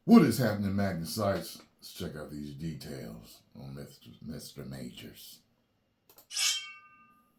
What is happening, Magnus sites? Let's check out these details on Mr. Majors.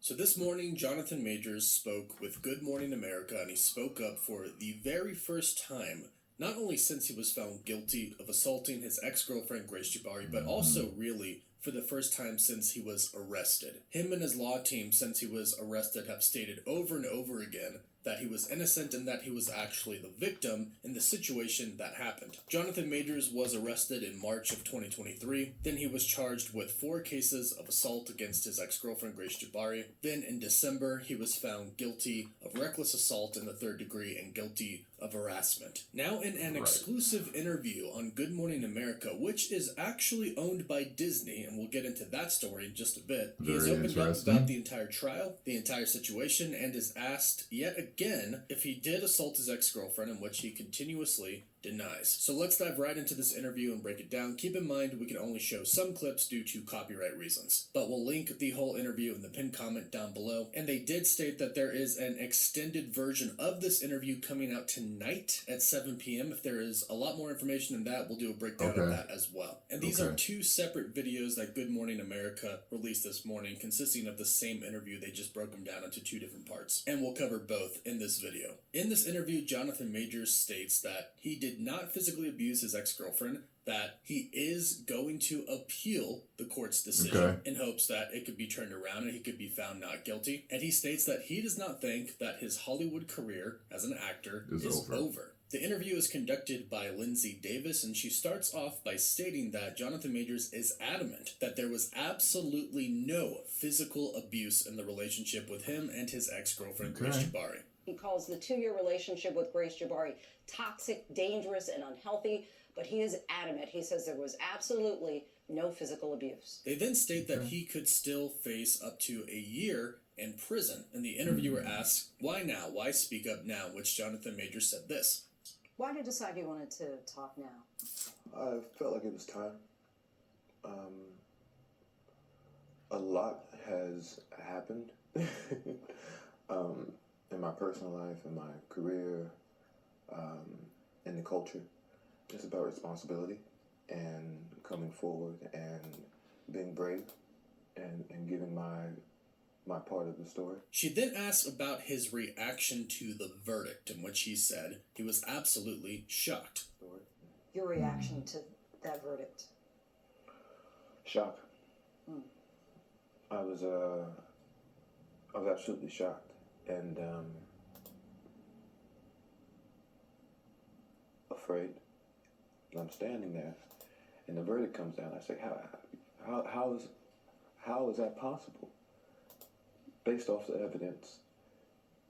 So this morning, Jonathan Majors spoke with Good Morning America, and he spoke up for the very first time, not only since he was found guilty of assaulting his ex-girlfriend Grace Jabari, but also really for the first time since he was arrested. Him and his law team, since he was arrested, have stated over and over again that he was innocent and that he was actually the victim in the situation that happened. Jonathan Majors was arrested in March of 2023. Then he was charged with 4 cases of assault against his ex-girlfriend Grace Jabari. Then in December, he was found guilty of reckless assault in the 3rd degree and guilty of harassment. Now in an exclusive interview on Good Morning America, which is actually owned by Disney, and we'll get into that story in just a bit, he has opened up about the entire trial, the entire situation, and is asked yet again if he did assault his ex-girlfriend, in which he continuously denies. So let's dive right into this interview and break it down. Keep in mind we can only show some clips due to copyright reasons, but we'll link the whole interview in the pinned comment down below. And they did state that there is an extended version of this interview coming out tonight at 7 p.m. If there is a lot more information than that, we'll do a breakdown of that as well. And these are 2 separate videos that Good Morning America released this morning, consisting of the same interview. They just broke them down into 2 different parts, and we'll cover both in this video. In this interview, Jonathan Majors states that he did not physically abuse his ex-girlfriend, that he is going to appeal the court's decision in hopes that it could be turned around and he could be found not guilty. And he states that he does not think that his Hollywood career as an actor is over. The interview is conducted by Lindsay Davis, and she starts off by stating that Jonathan Majors is adamant that there was absolutely no physical abuse in the relationship with him and his ex-girlfriend, Grace Jabari. He calls the 2-year relationship with Grace Jabari toxic, dangerous, and unhealthy, but he is adamant. He says there was absolutely no physical abuse. They then state that he could still face up to a year in prison, and the interviewer asks, why now? Why speak up now? Which Jonathan Majors said this. Why did you decide you wanted to talk now? I felt like it was time. A lot has happened in my personal life, in my career, in the culture. It's about responsibility and coming forward and being brave and giving my part of the story. She then asks about his reaction to the verdict, in which he said he was absolutely shocked. Your reaction to that verdict? Shock. I was absolutely shocked, and afraid. And I'm standing there, and the verdict comes down. I say, how is that possible? Based off the evidence,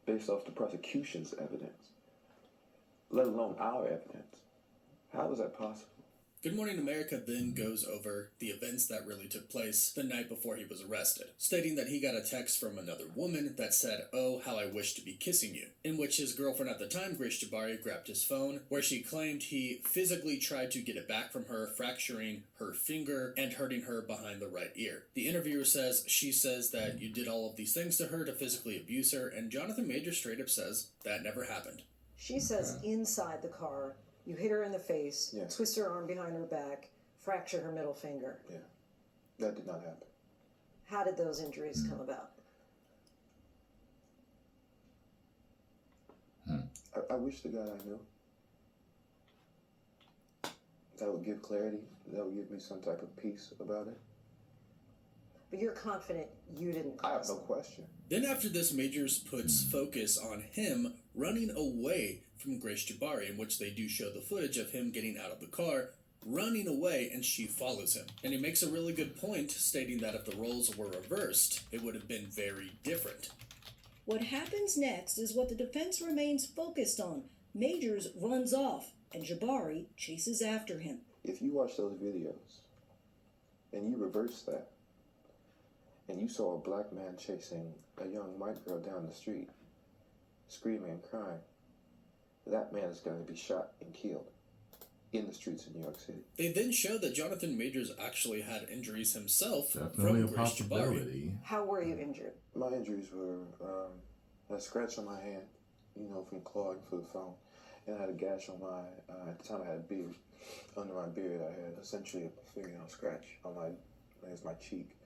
based off the prosecution's evidence, let alone our evidence. How is that possible? Good Morning America then goes over the events that really took place the night before he was arrested, stating that he got a text from another woman that said, "Oh, how I wish to be kissing you," in which his girlfriend at the time, Grace Jabari, grabbed his phone, where she claimed he physically tried to get it back from her, fracturing her finger and hurting her behind the right ear. The interviewer says she says that you did all of these things to her to physically abuse her, and Jonathan Majors straight up says that never happened. She says inside the car, you hit her in the face, twist her arm behind her back, fracture her middle finger. Yeah, that did not happen. How did those injuries come about? I wish to God I knew. That would give clarity. That would give me some type of peace about it. But you're confident you didn't cause I have no them. question. Then after this, Majors puts focus on him running away from Grace Jabari, in which they do show the footage of him getting out of the car, running away, and she follows him. And he makes a really good point, stating that if the roles were reversed, it would have been very different. What happens next is what the defense remains focused on. Majors runs off, and Jabari chases after him. If you watch those videos, and you reverse that, and you saw a black man chasing a young white girl down the street, screaming and crying, that man is going to be shot and killed in the streets of New York City. They then show that Jonathan Majors actually had injuries himself Definitely from a Grace Jabari. possibility. How were you injured? My injuries were a scratch on my hand, from clawing for the phone, and I had a gash on my, at the time I had a beard. Under my beard, I had essentially a fingernail scratch on my, I guess my cheek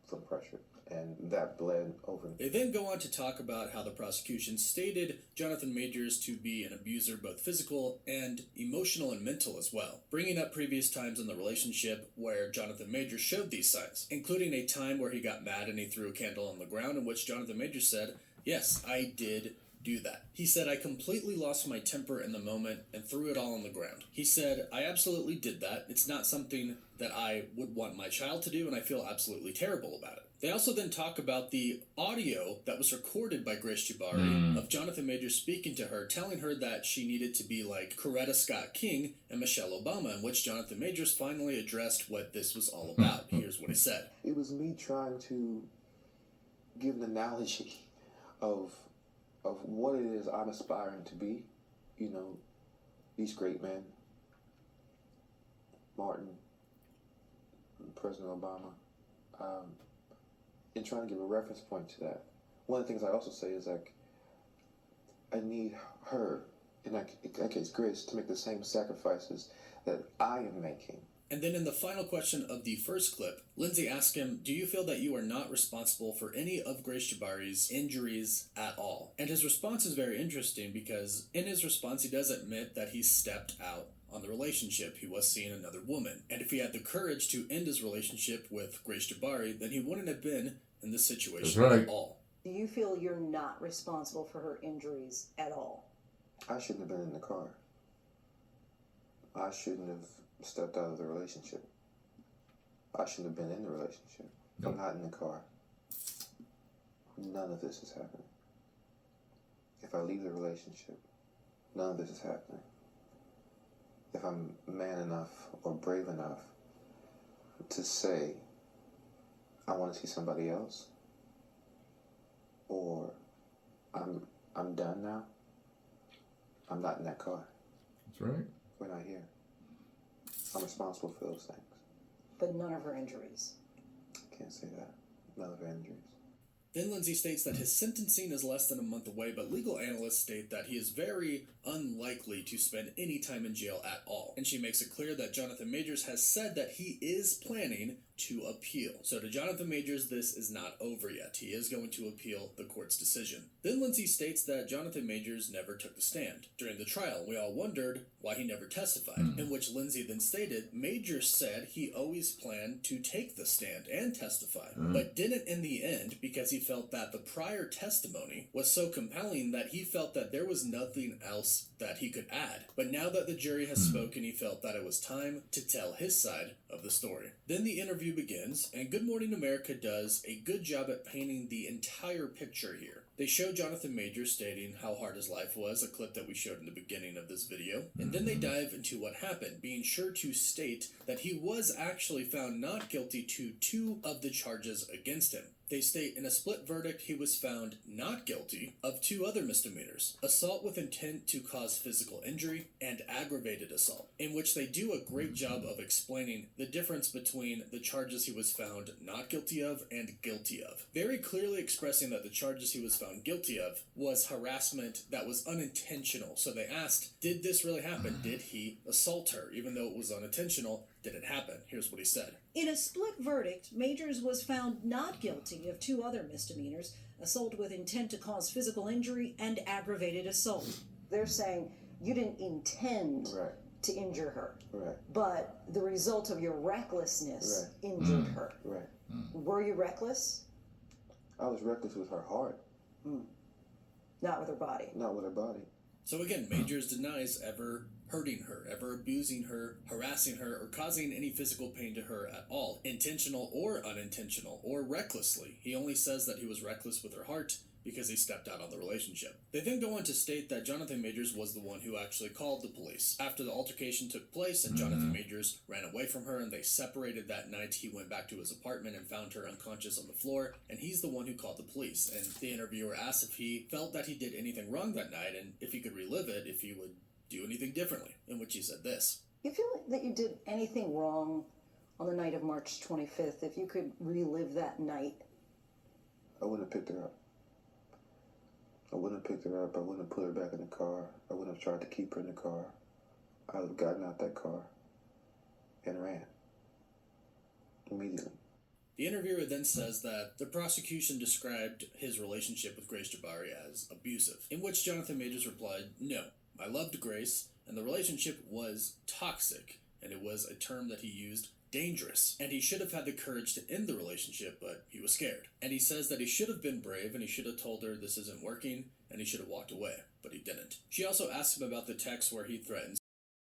from pressure, and that bled over. They then go on to talk about how the prosecution stated Jonathan Majors to be an abuser, both physical and emotional and mental as well, bringing up previous times in the relationship where Jonathan Majors showed these signs, including a time where he got mad and he threw a candle on the ground, in which Jonathan Majors said, "Yes, I did do that." He said, "I completely lost my temper in the moment and threw it all on the ground." He said, "I absolutely did that. It's not something that I would want my child to do, and I feel absolutely terrible about it." They also then talk about the audio that was recorded by Grace Jabari of Jonathan Majors speaking to her, telling her that she needed to be like Coretta Scott King and Michelle Obama, in which Jonathan Majors finally addressed what this was all about. Here's what he said. It was me trying to give an analogy of what it is I'm aspiring to be. You know, these great men, Martin, President Obama, and trying to give a reference point to that. One of the things I also say is, like, I need her, in that case Grace, to make the same sacrifices that I am making. And then in the final question of the first clip, Lindsay asked him, "Do you feel that you are not responsible for any of Grace Jabari's injuries at all?" And his response is very interesting, because in his response he does admit that he stepped out on the relationship. He was seeing another woman. And if he had the courage to end his relationship with Grace Jabari, then he wouldn't have been in this situation at all. Do you feel you're not responsible for her injuries at all? I shouldn't have been in the car. I shouldn't have stepped out of the relationship. I shouldn't have been in the relationship. If I'm not in the car, none of this is happening. If I leave the relationship, none of this is happening. If I'm man enough or brave enough to say, I want to see somebody else, or I'm done now, I'm not in that car. That's right. We're not here. I'm responsible for those things. But none of her injuries. Can't say that. None of her injuries. Then Lindsay states that his sentencing is less than a month away, but legal analysts state that he is very unlikely to spend any time in jail at all. And she makes it clear that Jonathan Majors has said that he is planning to appeal. So to Jonathan Majors, this is not over yet. He is going to appeal the court's decision. Then Lindsay states that Jonathan Majors never took the stand. During the trial, we all wondered why he never testified, in which Lindsay then stated Majors said he always planned to take the stand and testify, but didn't in the end because he felt that the prior testimony was so compelling that he felt that there was nothing else that he could add. But now that the jury has spoken, he felt that it was time to tell his side of the story. Then the interview begins, and Good Morning America does a good job at painting the entire picture here. They show Jonathan Majors stating how hard his life was, a clip that we showed in the beginning of this video, and then they dive into what happened, being sure to state that he was actually found not guilty to 2 of the charges against him. They state in a split verdict he was found not guilty of 2 other misdemeanors, assault with intent to cause physical injury and aggravated assault, in which they do a great job of explaining the difference between the charges he was found not guilty of and guilty of, very clearly expressing that the charges he was found guilty of was harassment that was unintentional. So they asked, did this really happen? Did he assault her? Even though it was unintentional, did it happen? Here's what he said. In a split verdict, Majors was found not guilty of 2 other misdemeanors, assault with intent to cause physical injury and aggravated assault. They're saying you didn't intend to injure her, but the result of your recklessness injured her. Were you reckless? I was reckless with her heart. Not with her body. Not with her body. So again, Majors denies ever hurting her, ever abusing her, harassing her, or causing any physical pain to her at all, intentional or unintentional, or recklessly. He only says that he was reckless with her heart because he stepped out on the relationship. They then go on to state that Jonathan Majors was the one who actually called the police. After the altercation took place and Jonathan Majors ran away from her and they separated that night, he went back to his apartment and found her unconscious on the floor, and he's the one who called the police. And the interviewer asked if he felt that he did anything wrong that night and if he could relive it, if he would do anything differently, in which he said this. You feel that you did anything wrong on the night of March 25th? If you could relive that night? I wouldn't have picked her up. I wouldn't have picked her up. I wouldn't have put her back in the car. I wouldn't have tried to keep her in the car. I would have gotten out that car and ran immediately. The interviewer then says that the prosecution described his relationship with Grace Jabari as abusive, in which Jonathan Majors replied, "No, I loved Grace, and the relationship was toxic, and it was a term that he used, dangerous, and he should have had the courage to end the relationship, but he was scared." And he says that he should have been brave, and he should have told her this isn't working, and he should have walked away, but he didn't. She also asks him about the text where he threatens,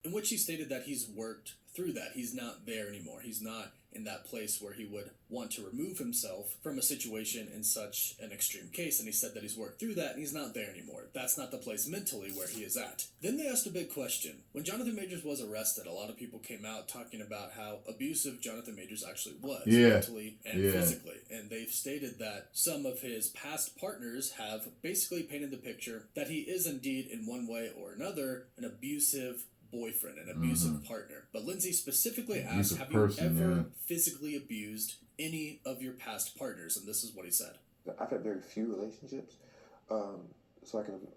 in which he stated that he's worked through that. He's not there anymore. He's not in that place where he would want to remove himself from a situation in such an extreme case. And he said that he's worked through that and he's not there anymore. That's not the place mentally where he is at. Then they asked a big question. When Jonathan Majors was arrested, a lot of people came out talking about how abusive Jonathan Majors actually was, mentally and physically. And they've stated that some of his past partners have basically painted the picture that he is indeed, in one way or another, an abusive boyfriend, an abusive partner. But Lindsay specifically asked, have you ever physically abused any of your past partners? And this is what he said. I've had very few relationships, so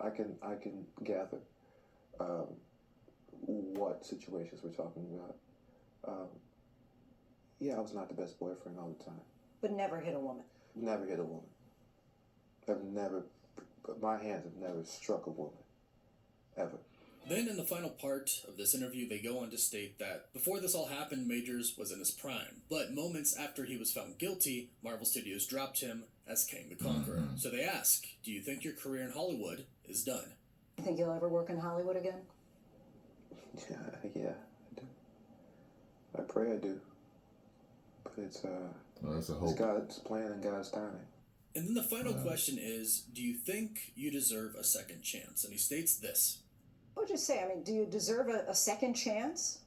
I can gather what situations we're talking about. Yeah, I was not the best boyfriend all the time. But never hit a woman. Never hit a woman. My hands have never struck a woman, ever. Then in the final part of this interview, they go on to state that before this all happened, Majors was in his prime. But moments after he was found guilty, Marvel Studios dropped him as Kang the Conqueror. So they ask, do you think your career in Hollywood is done? You think you'll ever work in Hollywood again? Yeah, I do. I pray I do. But it's that's a hope. It's God's plan and God's timing. And then the final question is, do you think you deserve a second chance? And he states this. I would just say, do you deserve a second chance?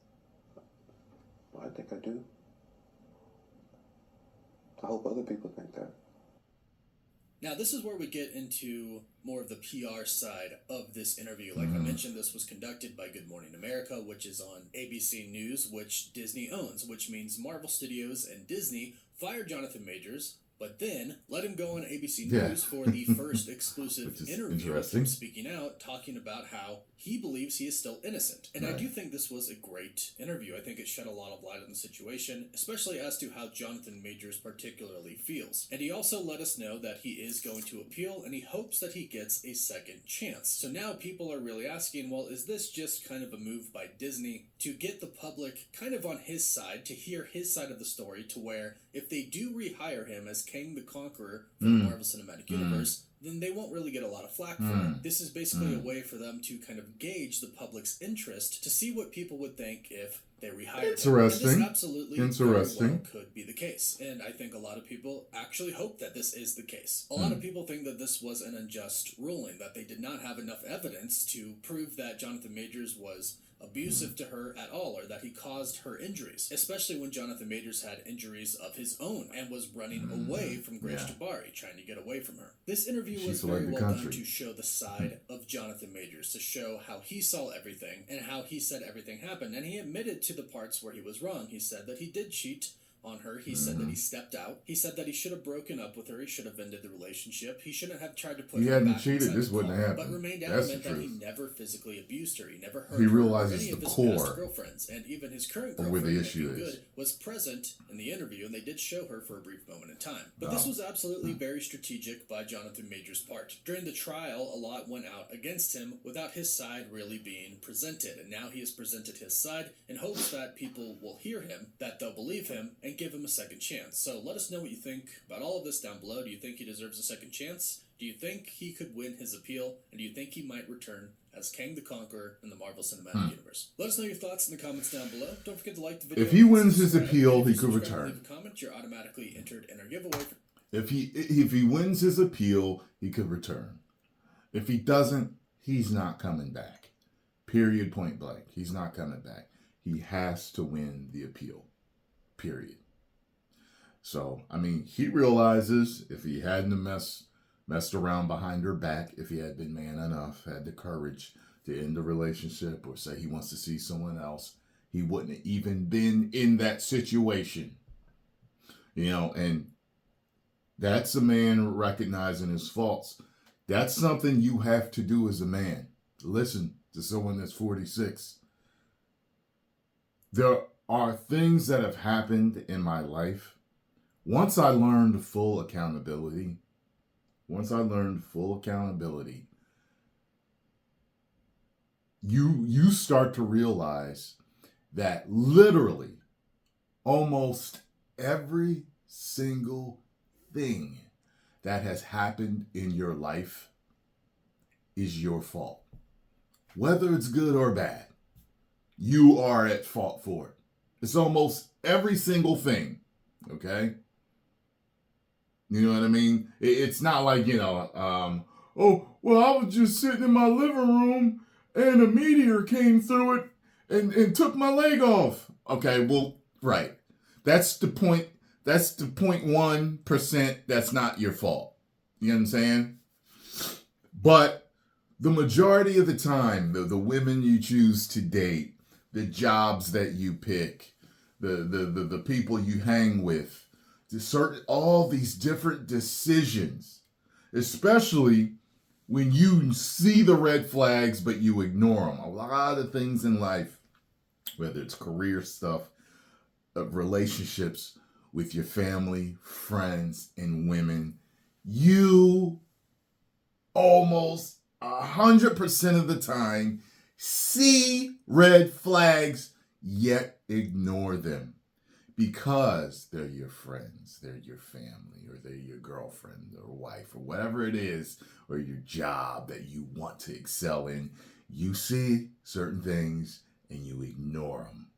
Well, I think I do. I hope other people think that. Now, this is where we get into more of the PR side of this interview. Like I mentioned, this was conducted by Good Morning America, which is on ABC News, which Disney owns, which means Marvel Studios and Disney fired Jonathan Majors, but then let him go on ABC News for the first exclusive interview of him speaking out, talking about how he believes he is still innocent. And I do think this was a great interview. I think it shed a lot of light on the situation, especially as to how Jonathan Majors particularly feels. And he also let us know that he is going to appeal, and he hopes that he gets a second chance. So now people are really asking, well, is this just kind of a move by Disney to get the public kind of on his side, to hear his side of the story, to where if they do rehire him as Kang the Conqueror for the Marvel Cinematic Universe, then they won't really get a lot of flack for it. This is basically a way for them to kind of gauge the public's interest, to see what people would think if they rehired him. Interesting. And this absolutely very well could be the case. And I think a lot of people actually hope that this is the case. A lot of people think that this was an unjust ruling, that they did not have enough evidence to prove that Jonathan Majors was abusive to her at all, or that he caused her injuries, especially when Jonathan Majors had injuries of his own and was running away from Grace Jabari, trying to get away from her. This interview was very well done to show the side of Jonathan Majors, to show how he saw everything and how he said everything happened. And he admitted to the parts where he was wrong. He said that he did cheat on her. He said that he stepped out. He said that he should have broken up with her. He should have ended the relationship. He shouldn't have tried to put her hadn't back cheated, inside this the wouldn't car, have but happened. remained That's the adamant that he truth. never physically abused her. He never hurt He her realizes or any of the his core past girlfriends, and even his current of where girlfriend, the issue Making is. Good, was present in the interview, and they did show her for a brief moment in time. But this was absolutely very strategic by Jonathan Majors' part. During the trial, a lot went out against him without his side really being presented, and now he has presented his side in hopes that people will hear him, that they'll believe him, and give him a second chance. So let us know what you think about all of this down below. Do you think he deserves a second chance? Do you think he could win his appeal? And do you think he might return as Kang the Conqueror in the Marvel Cinematic Universe? Let us know your thoughts in the comments down below. Don't forget to like the video. If he wins his subscribe. appeal, If he you could subscribe and return. Leave a comment. You're automatically entered in our giveaway. If he wins his appeal, he could return. If he doesn't, he's not coming back. Period, point blank. He's not coming back. He has to win the appeal. Period. So, he realizes if he hadn't messed around behind her back, if he had been man enough, had the courage to end the relationship or say he wants to see someone else, he wouldn't have even been in that situation. And that's a man recognizing his faults. That's something you have to do as a man. Listen to someone that's 46. There are things that have happened in my life. Once I learned full accountability, you start to realize that literally almost every single thing that has happened in your life is your fault. Whether it's good or bad, you are at fault for it. It's almost every single thing, okay? You know what I mean? It's not like, oh, well, I was just sitting in my living room and a meteor came through it and took my leg off. Okay, well, right. That's the point. That's the 0.1% that's not your fault. You know what I'm saying? But the majority of the time, the women you choose to date, the jobs that you pick, the people you hang with, all these different decisions, especially when you see the red flags but you ignore them. A lot of things in life, whether it's career stuff, relationships with your family, friends, and women, you almost 100% of the time see red flags yet ignore them because they're your friends, they're your family, or they're your girlfriend or wife or whatever it is, or your job that you want to excel in. You see certain things and you ignore them,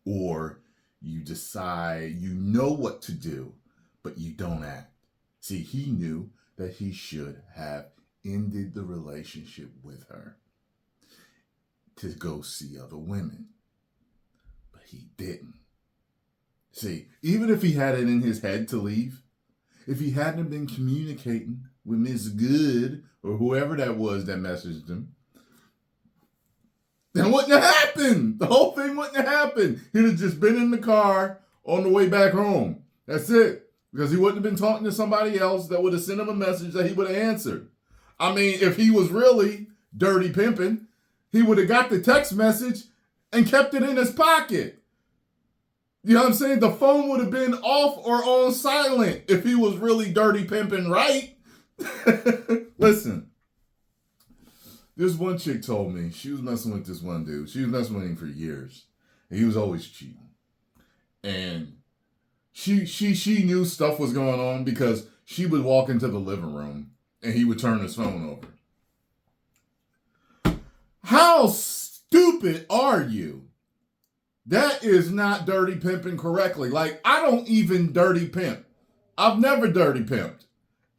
or you decide you know what to do, but you don't act. See, he knew that he should have ended the relationship with her to go see other women, but he didn't. See, even if he had it in his head to leave, if he hadn't been communicating with Miss Good or whoever that was that messaged him, then wouldn't have happened. The whole thing wouldn't have happened. He'd have just been in the car on the way back home. That's it. Because he wouldn't have been talking to somebody else that would have sent him a message that he would have answered. I mean, if he was really dirty pimping, he would have got the text message and kept it in his pocket. You know what I'm saying? The phone would have been off or on silent if he was really dirty pimping, right? Listen. This one chick told me she was messing with this one dude. She was messing with him for years. And he was always cheating. And she knew stuff was going on because she would walk into the living room and he would turn his phone over. How stupid are you? That is not dirty pimping correctly. Like, I don't even dirty pimp. I've never dirty pimped.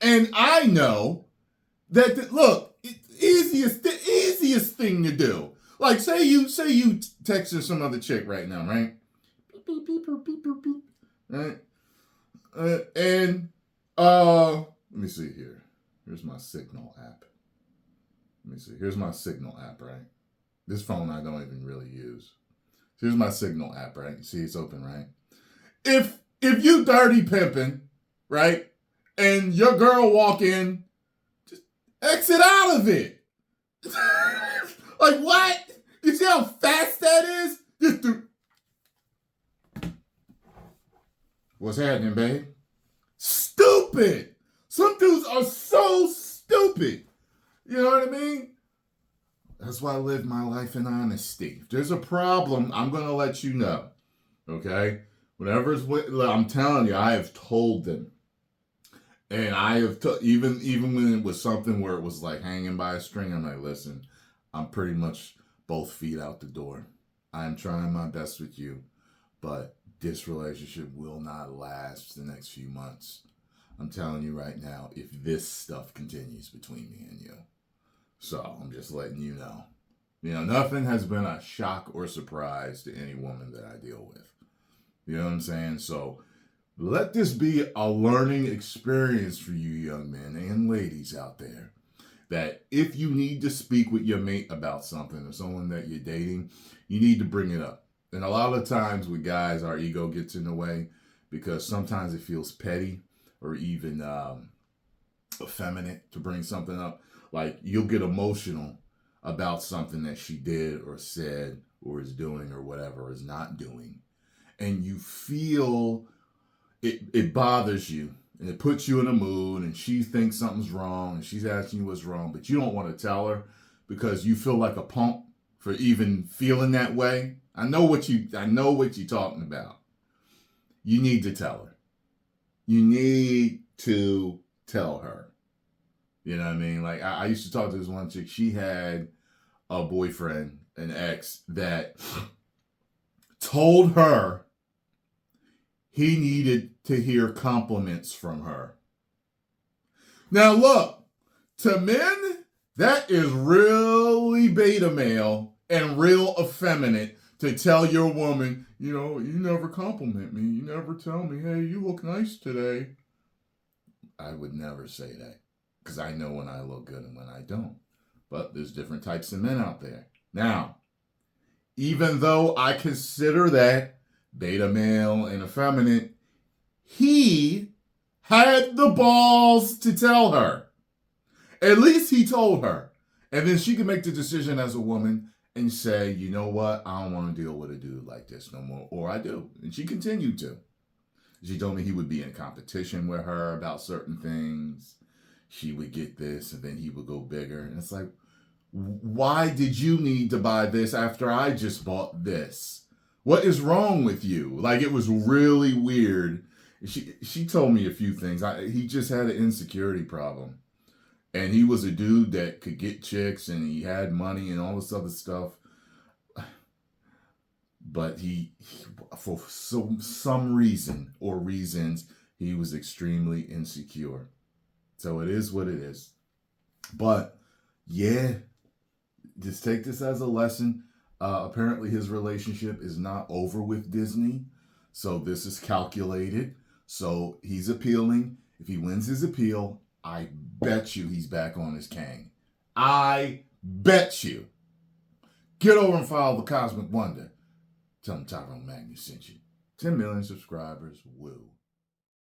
And I know that, look, the easiest thing to do. Like, say you texting some other chick right now, right? Beep, beep, beep, beep, beep, beep, beep. Right? Let me see here. Here's my Signal app. Let me see. Here's my Signal app, right? This phone I don't even really use. Here's my Signal app, right? You see it's open, right? If you dirty pimping, right, and your girl walk in, just exit out of it. Like, what? You see how fast that is? Just do. What's happening, babe? Stupid. Some dudes are so stupid. You know what I mean? That's why I live my life in honesty. If there's a problem, I'm going to let you know. Okay? Whatever's I'm telling you, I have told them. And I have, even when it was something where it was like hanging by a string, I'm like, listen, I'm pretty much both feet out the door. I'm trying my best with you, but this relationship will not last the next few months. I'm telling you right now, if this stuff continues between me and you. So I'm just letting you know. You know, nothing has been a shock or surprise to any woman that I deal with. You know what I'm saying? So let this be a learning experience for you young men and ladies out there. That if you need to speak with your mate about something or someone that you're dating, you need to bring it up. And a lot of times with guys, our ego gets in the way because sometimes it feels petty or even effeminate to bring something up. Like, you'll get emotional about something that she did or said or is doing or whatever, is not doing. And you feel it bothers you and it puts you in a mood, and she thinks something's wrong and she's asking you what's wrong, but you don't want to tell her because you feel like a punk for even feeling that way. I know what you're talking about. You need to tell her. You need to tell her. You know what I mean? Like, I used to talk to this one chick. She had a boyfriend, an ex, that told her he needed to hear compliments from her. Now, look, to men, that is really beta male and real effeminate to tell your woman, you know, you never compliment me. You never tell me, hey, you look nice today. I would never say that because I know when I look good and when I don't. But there's different types of men out there. Now, even though I consider that beta male and effeminate, he had the balls to tell her. At least he told her. And then she can make the decision as a woman and say, you know what, I don't want to deal with a dude like this no more. Or I do. And she continued to. She told me he would be in competition with her about certain things. She would get this and then he would go bigger. And it's like, why did you need to buy this after I just bought this? What is wrong with you? Like, it was really weird. She told me a few things. He just had an insecurity problem. And he was a dude that could get chicks and he had money and all this other stuff. But he for some reason or reasons, he was extremely insecure. So it is what it is. But yeah, just take this as a lesson. Apparently his relationship is not over with Disney. So this is calculated. So he's appealing. If he wins his appeal, I bet you he's back on his Kang. I bet you. Get over and follow the Cosmic Wonder. Tell him Tyrone Magnus sent you. 10 million subscribers. Woo.